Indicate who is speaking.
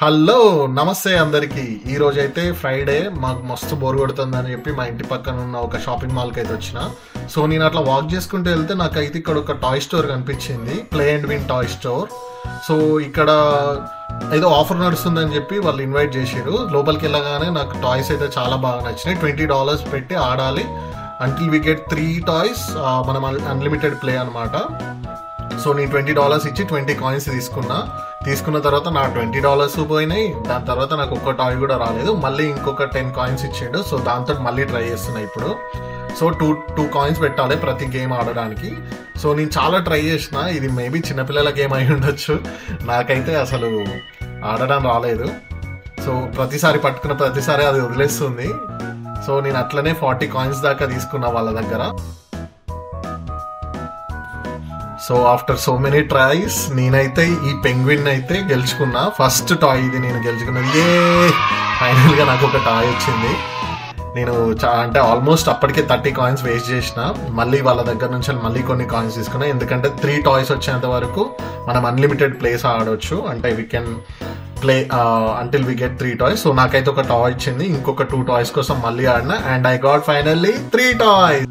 Speaker 1: Hello నమస్తే అందరికి. ఈ రోజు అయితే ఫ్రైడే, మాకు మస్తు బోర్ కొడుతుందని చెప్పి మా ఇంటి పక్కన ఉన్న ఒక షాపింగ్ మాల్కి అయితే వచ్చిన. సో నేను అట్లా వాక్ చేసుకుంటూ వెళ్తే నాకైతే ఇక్కడ ఒక టాయ్ స్టోర్ కనిపించింది, play and win toy store. So ఇక్కడ ఏదో ఆఫర్ నడుస్తుందని చెప్పి వాళ్ళు ఇన్వైట్ చేసారు. లోపలికి వెళ్ళగానే నాకు టాయ్స్ అయితే చాలా బాగా నచ్చినాయి. $20 పెట్టి ఆడాలి అంటిల్ వి గెట్ 3 టాయ్స్. మనం అన్లిమిటెడ్ ప్లే అనమాట. సో నేను $20 ఇచ్చి 20 కాయిన్స్ తీసుకున్న తర్వాత నా $20 పోయినాయి. దాని తర్వాత నాకు ఒక్క టాయ్ కూడా రాలేదు. మళ్ళీ ఇంకొక 10 కాయిన్స్ ఇచ్చాడు. సో దాంతో మళ్ళీ ట్రై చేస్తున్నా ఇప్పుడు. సో టూ కాయిన్స్ పెట్టాలి ప్రతి గేమ్ ఆడడానికి. సో నేను చాలా ట్రై చేసిన. ఇది మేబీ చిన్నపిల్లల గేమ్ అయి ఉండొచ్చు, నాకైతే అసలు ఆడడం రాలేదు. సో ప్రతిసారి పట్టుకున్న ప్రతిసారి అది వదిలేస్తుంది. సో నేను అట్లనే 40 కాయిన్స్ దాకా తీసుకున్నా వాళ్ళ దగ్గర. So after so many tries నేనైతే ఈ పెంగ్విన్ అయితే గెలుచుకున్నా. ఫస్ట్ టాయ్ ఇది నేను గెలుచుకున్నది. ఫైనల్ గా నాకు ఒక టాయ్ వచ్చింది. నేను అంటే ఆల్మోస్ట్ అప్పటికే 30 కాయిన్స్ వేస్ట్ చేసిన. మళ్ళీ వాళ్ళ దగ్గర నుంచి మళ్ళీ కొన్ని కాయిన్స్ తీసుకున్నా, ఎందుకంటే 3 టాయ్స్ వచ్చేంత వరకు మనం అన్లిమిటెడ్ ప్లేస్ ఆడొచ్చు. అంటే we can play until we get 3 toys. So నాకైతే ఒక టాయ్ ఇచ్చింది. ఇంకొక 2 టాయ్స్ కోసం మళ్ళీ ఆడినా and I got finally 3 toys.